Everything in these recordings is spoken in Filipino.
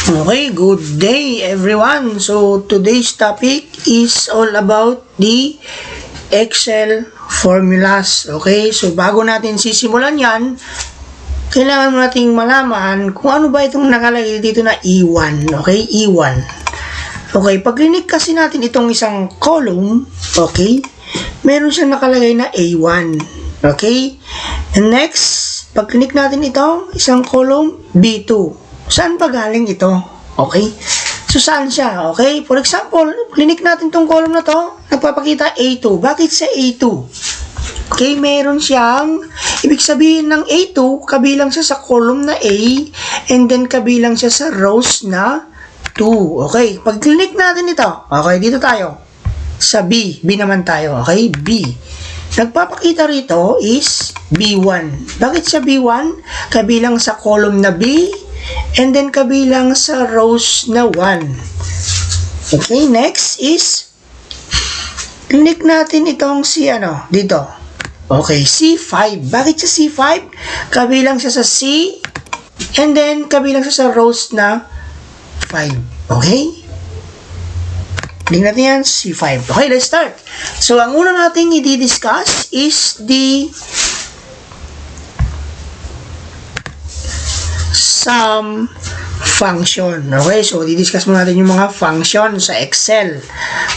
Okay, good day everyone. So today's topic is all about the Excel formulas. Okay, so bago natin sisimulan yan, kailangan mo nating malaman kung ano ba itong nakalagay dito na E1. Okay, E1. Okay, pag click kasi natin itong isang column, okay, meron siyang nakalagay na A1. Okay, and next, pag click natin ito, isang column B2. Saan pa galing ito? Okay? So, saan siya? Okay? For example, click natin tong column na to, nagpapakita A2. Bakit sa A2? Okay, meron siyang, ibig sabihin ng A2, kabilang siya sa column na A, and then kabilang siya sa rows na 2. Okay? Pag click natin ito, okay, dito tayo. Sa B. B naman tayo. Okay? B. Nagpapakita rito is B1. Bakit sa B1? Kabilang sa column na B, and then kabilang sa rows na 1. Okay, next is click natin itong si dito. Okay, C5. Bakit sa C5? Kabilang siya sa C, and then kabilang siya sa rows na 5. Okay? Tingnan natin yan, C5. Okay, let's start. So, ang una nating i-discuss is the sum function. Okay, so di-discuss muna natin yung mga function sa Excel.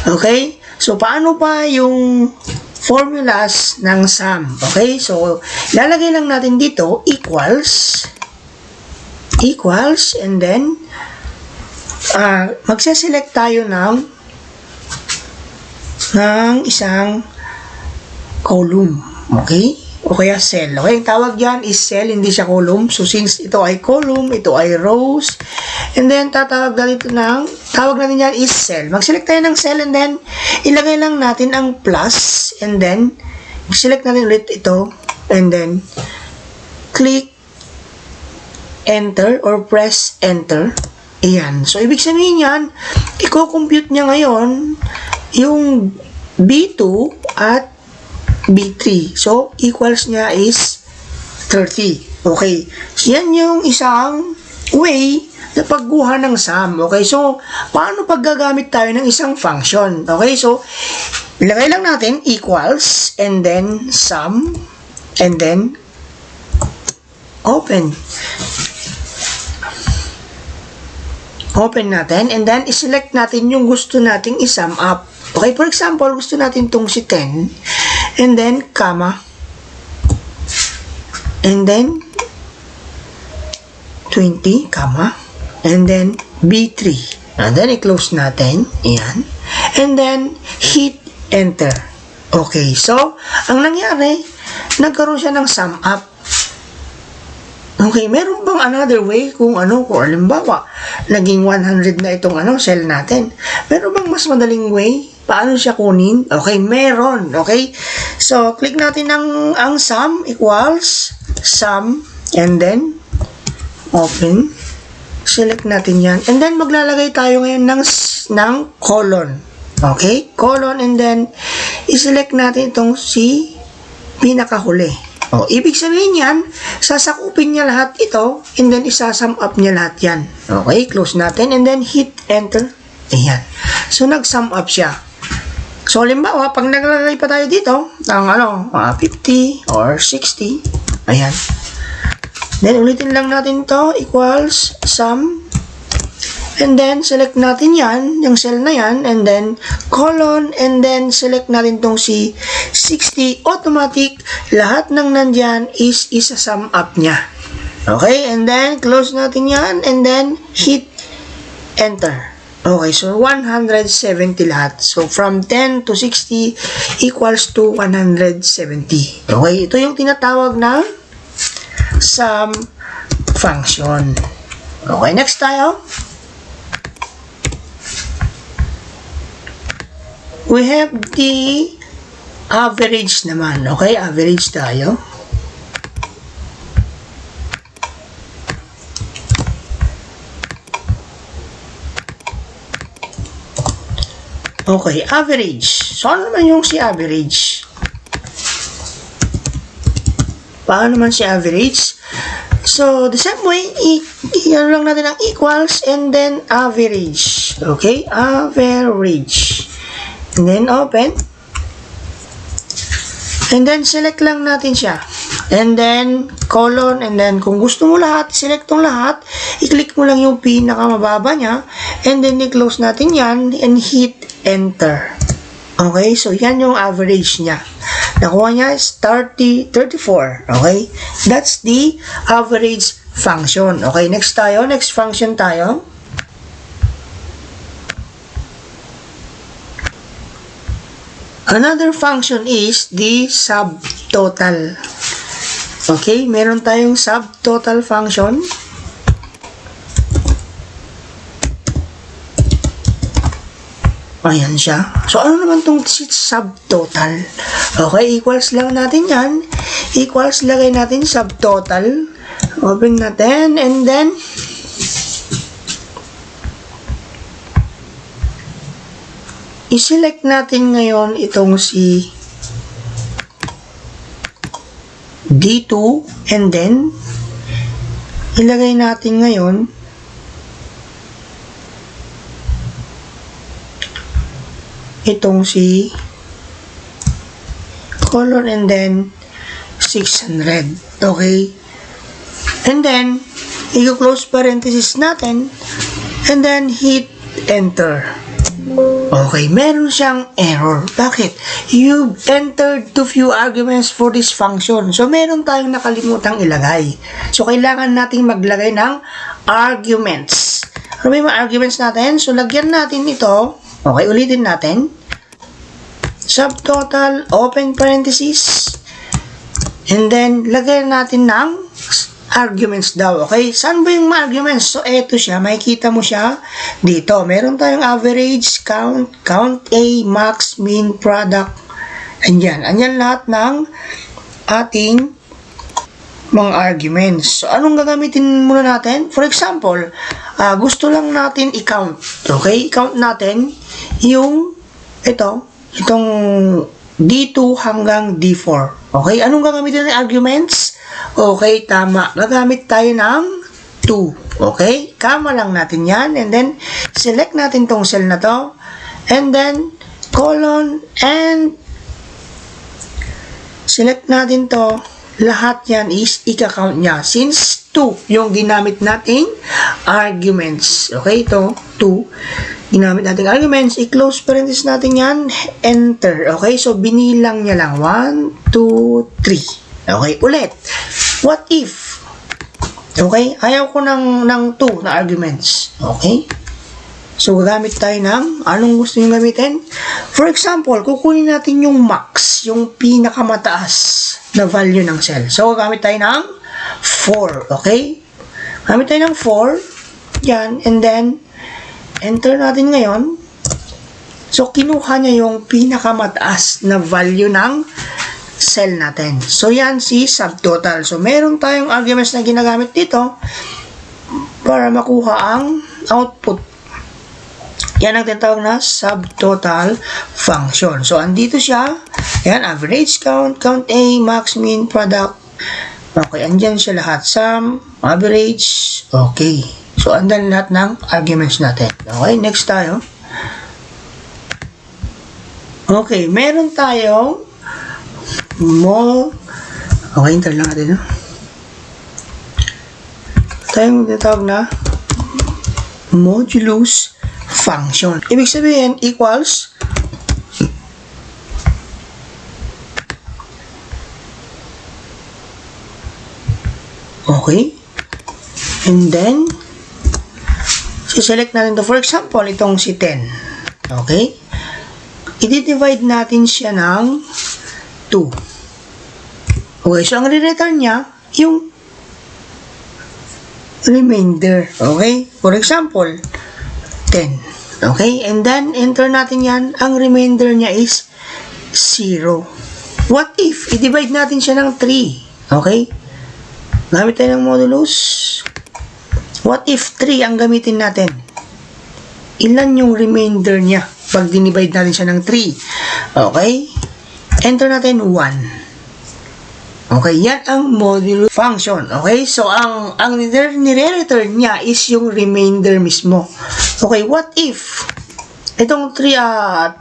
Okay, so paano pa yung formulas ng sum? Okay, so lalagay lang natin dito equals, and then magse-select tayo ng isang column. Okay, o kaya cell. Okay, ang tawag dyan is cell, hindi siya column. So, since ito ay column, ito ay rows, and then tawag natin yan is cell. Mag-select tayo ng cell, and then ilagay lang natin ang plus, and then select natin ulit ito, and then click enter or press enter. Ayan. So, ibig sabihin yan, i-compute niya ngayon yung B2 at B3. So, equals niya is 30. Okay. So, yan yung isang way na pagguha ng sum. Okay. So, paano paggagamit tayo ng isang function? Okay. So, ilagay lang natin equals, and then sum, and then open. Open natin, and then iselect natin yung gusto nating isum up. Okay. For example, gusto natin itong si 10, and then comma, and then 20, comma, and then B3, and then i-close natin, ayan, and then hit enter. Okay, so ang nangyari, nagkaroon siya ng sum up. Okay, meron bang another way kung halimbawa naging 100 na itong cell natin, meron bang mas madaling way paano siya kunin? Okay, meron. Okay, so click natin ang sum equals sum, and then open, select natin yan, and then maglalagay tayo ngayon ng colon. Okay, colon, and then i-select natin itong si pinakahuli. Ibig sabihin yan, sasakupin niya lahat ito, and then isasum up niya lahat yan. Okay, close natin, and then hit enter. Ayan. So, nag-sum up siya. So, halimbawa, pag naglagay pa tayo dito, ng 50 or 60, ayan. Then, ulitin lang natin to equals sum, and then, select natin yan, yung cell na yan, and then, colon, and then, select natin tong si 60, automatic, lahat ng nandyan is isa-sum up niya. Okay, and then, close natin yan, and then, hit enter. Okay, so 170 lahat. So, from 10 to 60 equals to 170. Okay, ito yung tinatawag na sum function. Okay, next tayo. We have the average naman. Okay, average tayo. Okay, average. So, ano naman yung si average? Paano naman si average? So, the same way, i-ano lang natin ang equals and then average. Okay? Average. And then open. And then select lang natin siya. And then colon. And then kung gusto mo lahat, select tong lahat. I-click mo lang yung pinakamababa niya. And then i-close natin yan and hit enter. Okay? So, yan yung average niya. Nakuha niya is 34. Okay? That's the average function. Okay? Next tayo. Next function tayo. Another function is the subtotal. Okay? Meron tayong subtotal function. Ayan siya. So, ano naman itong subtotal? Okay, equals lang natin yan. Equals, lagay natin subtotal. Open natin, and then, i-select natin ngayon itong si D2, and then, ilagay natin ngayon itong si colon and then 600. Okay? And then, i-close parenthesis natin and then hit enter. Okay, meron siyang error. Bakit? You entered too few arguments for this function. So, meron tayong nakalimutang ilagay. So, kailangan nating maglagay ng arguments. Ano ba yung mga arguments natin? So, lagyan natin ito. Okay, ulitin natin. Subtotal, open parenthesis, and then, lagyan natin ng arguments daw. Okay? Saan ba yung mga arguments? So, eto siya. Makikita mo siya dito. Meron tayong average, count, count A, max, mean, product. Andyan. Andyan lahat ng ating mga arguments. So, anong gagamitin muna natin? For example, gusto lang natin i-count. Okay? I-count natin yung itong D2 hanggang D4. Okay? Anong gagamitin natin arguments? Okay, tama. Gagamit tayo ng 2. Okay? Kama lang natin yan. And then, select natin tong cell na to. And then, colon, and select natin to. Lahat yan is ika-count niya. Since 2 yung ginamit nating arguments. Okay? Ito, 2. Ginamit nating arguments. I-close parenthesis natin yan. Enter. Okay? So, binilang niya lang. 1, 2, 3. Okay? Ulit. What if? Okay? Ayaw ko ng 2 na arguments. Okay? So, gagamit tayo ng anong gusto nyo gamitin? For example, kukunin natin yung max, yung pinakamataas na value ng cell. So, gagamit tayo ng 4. Okay? Gamit tayo ng 4. Yan. And then, enter natin ngayon. So, kinuha niya yung pinakamataas na value ng cell natin. So, yan si subtotal. So, meron tayong arguments na ginagamit dito para makuha ang output. Yan ang tinatawag na subtotal function. So, andito siya. Yan, average, count, count A, max, mean, product. Okay, andyan siya lahat. Sum, average. Okay. So, andyan lahat ng arguments natin. Okay, next tayo. Okay, meron tayong okay, hintayin lang natin. Tayong tinatawag na modulus function. Ibig sabihin, equals okay. And then, select natin to. For example, itong si 10. Okay? I-divide natin siya ng 2. Okay, so ang re-return niya, yung remainder. Okay? For example, 10. Okay? And then, enter natin yan. Ang remainder niya is 0. What if? I-divide natin siya ng 3. Okay? Gamit tayo ng modulus. What if 3 ang gamitin natin? Ilan yung remainder niya pag dinivide natin siya ng 3? Okay? Enter natin 1. Okay, yan ang modulus function. Okay, so ang nire-return niya is yung remainder mismo. Okay, what if itong 20.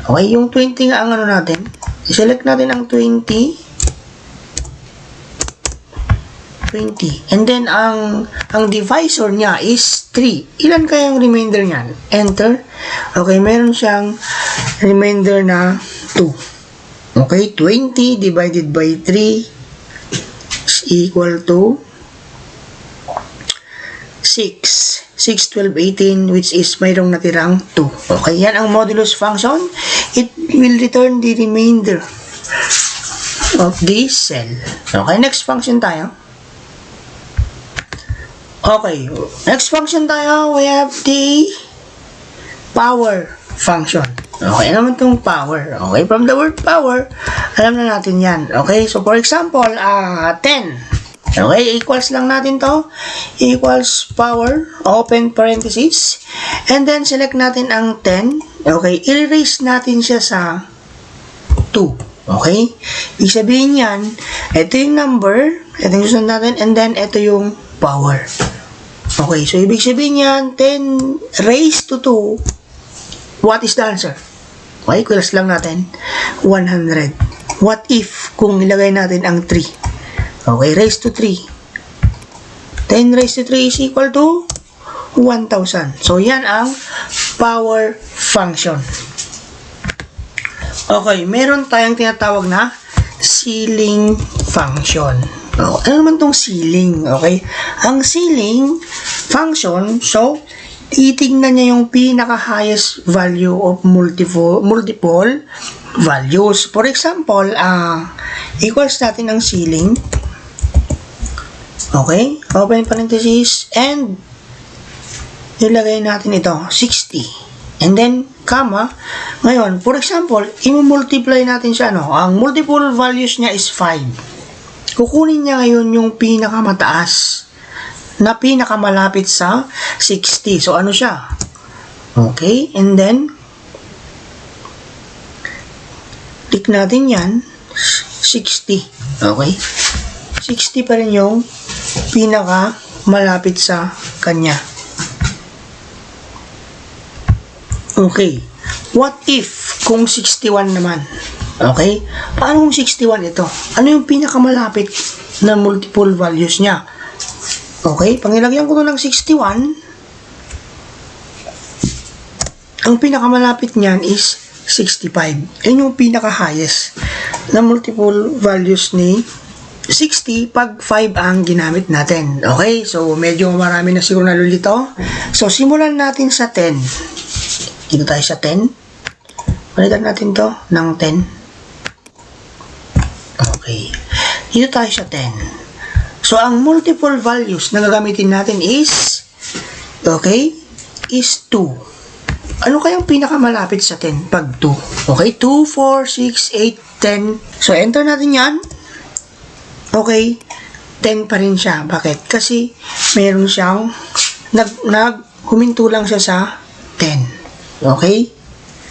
Okay, yung 20 nga ang ano natin. I-select natin ang 20. And then ang divisor niya is 3. Ilan kaya ang remainder niyan? Enter. Okay, meron siyang remainder na 2. Okay, 20 divided by 3 is equal to 6. 6, 12, 18, which is mayroong natirang 2. Okay, yan ang modulus function. It will return the remainder of this cell. Okay, next function tayo. Okay, next function tayo, we have the power function. Okay, ano naman itong power? Okay, from the word power, alam na natin yan. Okay, so for example, 10. Okay, equals lang natin to. Equals power, open parenthesis. And then, select natin ang 10. Okay, i-erase natin siya sa 2. Okay, ibig sabihin yan, ito yung number, ito yung susunod natin, and then ito yung power. Okay, so ibig sabihin yan, 10 raised to 2, what is the answer? Okay, equals lang natin, 100. What if, kung nilagay natin ang 3? Okay, raised to 3. 10 raised to 3 is equal to 1,000. So, yan ang power function. Okay, meron tayong tinatawag na ceiling function. Oh, ano naman tong ceiling? Okay, ang ceiling function, so, titignan niya yung pinaka-highest value of multiple values. For example, equals natin ang ceiling. Okay, open parenthesis, and ilagay natin ito, 60. And then, comma, ngayon, for example, i-multiply natin siya, ang multiple values niya is 5. Kukunin niya ngayon yung pinakamataas na pinakamalapit sa 60. So, ano siya? Okay, and then, click natin yan, 60. Okay? 60 pa rin yung pinakamalapit sa kanya. Okay. What if kung 61 naman? Okay? Paano kung 61 ito? Ano yung pinakamalapit na multiple values niya? Okay? Pangilagyan ko to ng 61. Ang pinakamalapit niyan is 65. Yan yung pinaka-highest na multiple values ni 60 pag 5 ang ginamit natin. Okay? So, medyo marami na siguro nalulito. So, simulan natin sa 10. Dito tayo sa 10. Palitan natin to ng 10. Okay. Dito tayo sa 10. So, ang multiple values na gagamitin natin is, okay, is 2. Ano kayang pinakamalapit sa 10 pag 2? Okay, 2, 4, 6, 8, 10. So, enter natin yan. Okay, 10 pa rin siya. Bakit? Kasi, meron siyang, huminto lang siya sa 10. Okay?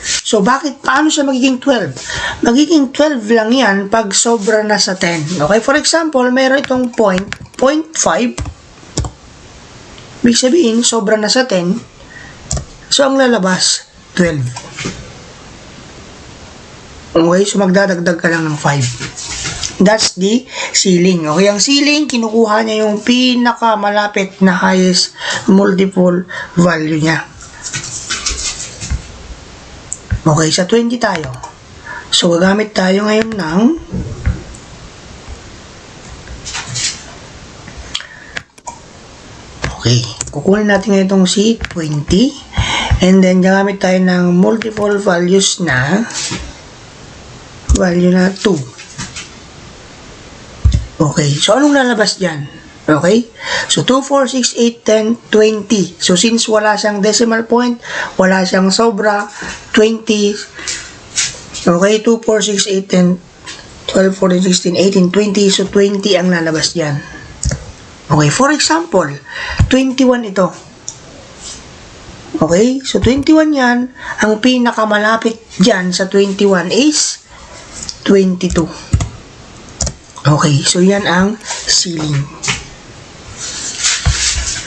So, paano siya magiging 12? Magiging 12 lang yan pag sobra na sa 10. Okay? For example, mayroon itong 0.5. Ibig sabihin, sobra na sa 10. So, ang lalabas, 12. Okay? So, magdadagdag ka lang ng 5. That's the ceiling. Okay? Ang ceiling, kinukuha niya yung pinakamalapit na highest multiple value niya. Okay, sa 20 tayo. So, gagamit tayo ngayon ng okay, kukunin natin ngayon itong si 20 and then gagamit tayo ng multiple values na value na 2. Okay, so anong lalabas dyan? Okay? So, 2, 4, 6, 8, 10, 20. So, since wala siyang decimal point, wala siyang sobra, 20. Okay? 2, 4, 6, 8, 10, 12, 14, 16, 18, 20. So, 20 ang lalabas dyan. Okay? For example, 21 ito. Okay? So, 21 yan. Ang pinakamalapit dyan sa 21 is 22. Okay, so yan ang ceiling.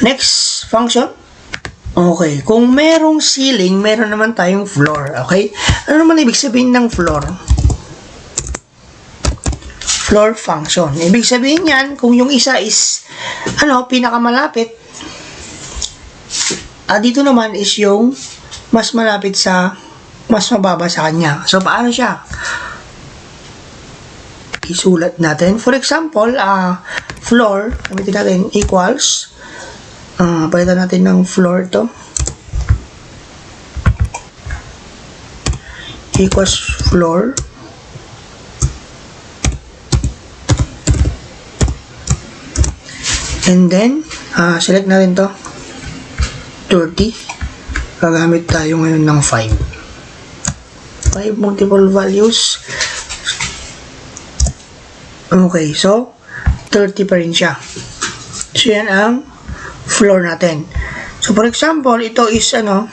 Next function. Okay, kung merong ceiling, meron naman tayong floor. Okay? Ano naman ibig sabihin ng floor? Floor function. Ibig sabihin yan, kung yung isa is, pinakamalapit, dito naman is yung mas malapit sa, mas mababa sa kanya. So, paano siya? Isulat natin. For example, floor, gamitin natin, equals, palitan natin ng floor to. Equals floor. And then, select natin to. 30. Gagamit tayo ngayon ng 5. 5 multiple values. Okay, so, 30 pa rin siya. So, yan ang floor natin. So, for example, ito is, 30.1.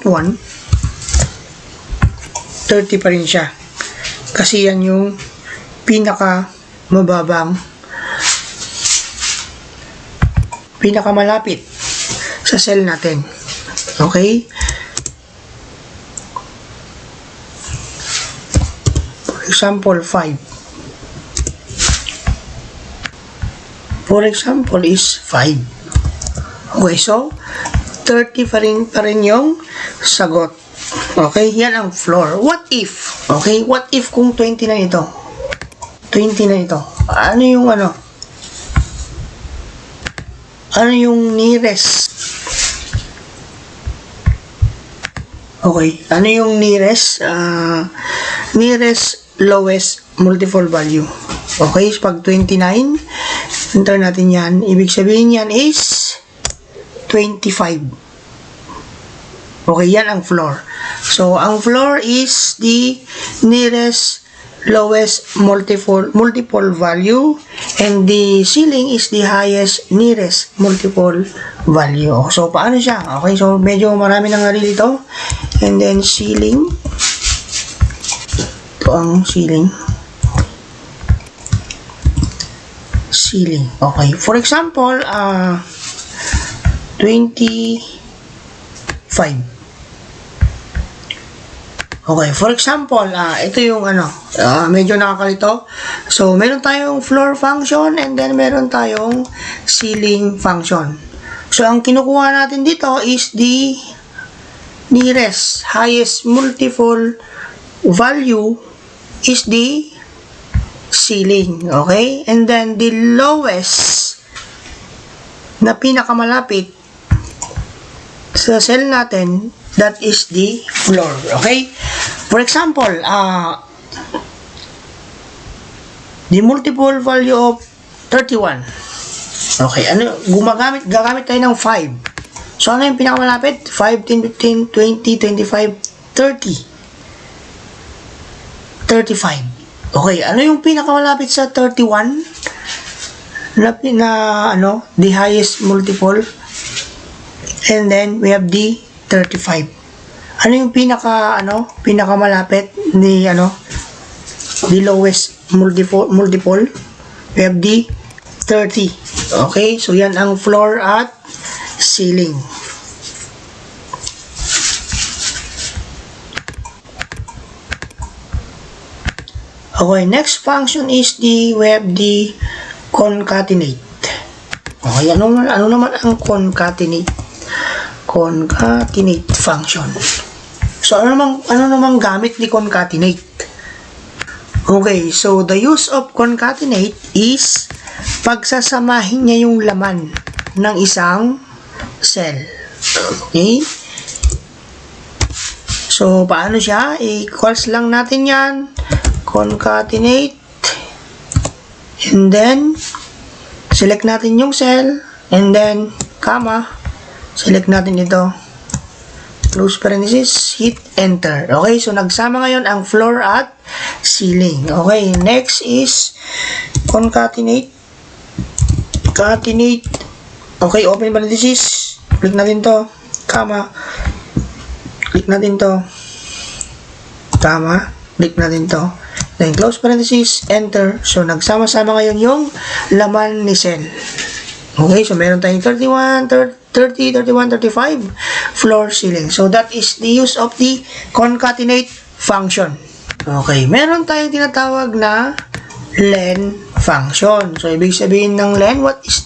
30 pa rin siya. Kasi yan yung pinakamalapit sa cell natin. Okay? For example, 5. For example, is 5. Okay, so, 30 pa rin yung sagot. Okay, yan ang floor. What if? Okay, what if kung 20 na ito? 20 na ito. Ano yung nearest? Okay, ano yung nearest? Nearest lowest multiple value. Okay, so pag 29, enter natin yan. Ibig sabihin yan is 25. Okay, yan ang floor. So, ang floor is the nearest lowest multiple value, and the ceiling is the highest nearest multiple value. So, paano siya? Okay, so medyo marami nang nalilito. And then, ceiling. Ito ang ceiling. Ceiling. Okay, for example, 25. Okay, for example, ito yung medyo nakakalito. So, meron tayong floor function and then meron tayong ceiling function. So, ang kinukuha natin dito is the nearest, highest multiple value is the ceiling. Okay? And then, the lowest na pinakamalapit sa cell natin, that is the floor. Okay? For example, the multiple value of 31. Okay, gagamit tayo ng 5. So, ano yung pinakamalapit? 5, 10, 15, 20, 25, 30. 35. Okay, ano yung pinakamalapit sa 31? The highest multiple. And then, we have the 35. Ano yung pinakamalapit ni the lowest multiple? We have the 30. Okay, so yan ang floor at ceiling. Okay, next function is we have the concatenate. Okay, ano naman ang concatenate? Concatenate function. So, ano namang gamit ni concatenate? Okay, so the use of concatenate is pagsasamahin niya yung laman ng isang cell. Okay? So, paano siya? Equals lang natin yan. Concatenate. And then, select natin yung cell. And then, comma. Select natin ito. Close parenthesis, hit enter. Okay, so nagsama ngayon ang floor at ceiling. Okay, next is concatenate. Concatenate. Okay, open parenthesis. Click natin to. Comma. Click natin to. Comma. Click natin to. then close parenthesis, enter. So, nagsama-sama ngayon yung laman ni cell. Okay, so meron tayong 31, 30, 31, 35 floor ceiling. So, that is the use of the concatenate function. Okay, meron tayong tinatawag na len function. So, ibig sabihin ng len, what is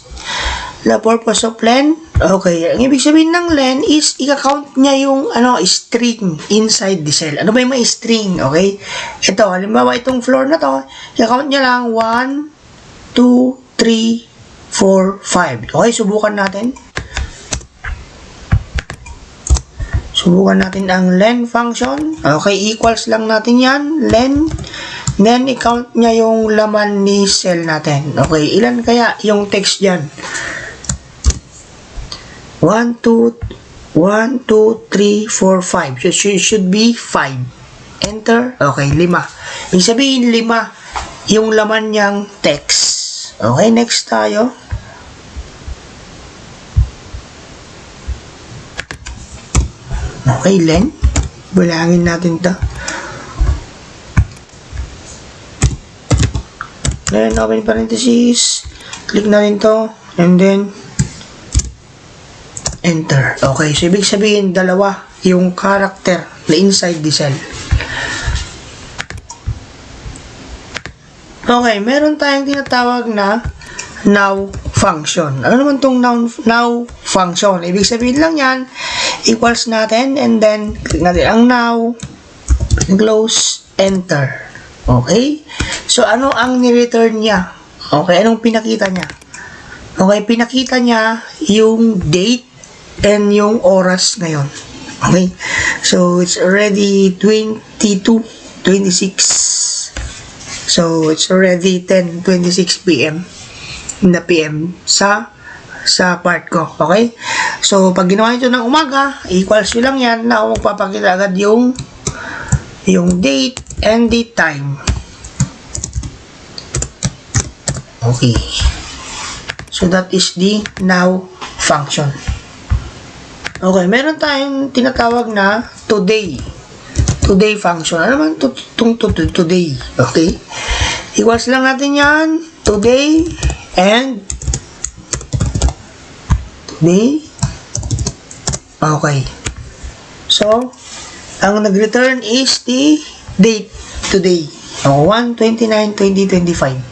the purpose of len? Okay, ang ibig sabihin ng len is i-count niya yung string inside the cell. Ano ba yung may string? Okay, ito, halimbawa itong floor na to, i-count niya lang 1, 2, 3, 4, 5. Okay, subukan natin. Subukan natin ang len function. Okay, equals lang natin yan. Len. Then, i-count niya yung laman ni cell natin. Okay, ilan kaya yung text dyan? 1, 2, 3, 4, 5. So, should be 5. Enter. Okay, 5. Ibig sabihin, 5 yung laman niyang text. Okay, next tayo. Okay, len. Bilangin natin ito. Then, open parenthesis. Click na rin to. And then, enter. Okay, so ibig sabihin, dalawa yung character na inside the cell. Okay, meron tayong tinatawag na now function. Ano naman tong now function? Ibig sabihin lang yan, equals natin, and then, click natin ang now, close, enter. Okay? So, ano ang ni-return niya? Okay, anong pinakita niya? Okay, pinakita niya yung date and yung oras ngayon. Okay? So, it's already 22:26. So, it's already 10:26 p.m. na PM sa part ko. Okay? So, pag ginawa ito ng umaga, equals nyo lang yan na magpapakita agad yung date and the time. Okay. So, that is the now function. Okay, meron tayong tinatawag na today function. Ano naman today? Okay? Equals lang natin yan. Today and today. Okay. So, ang nag-return is the date today. 1/29/2025.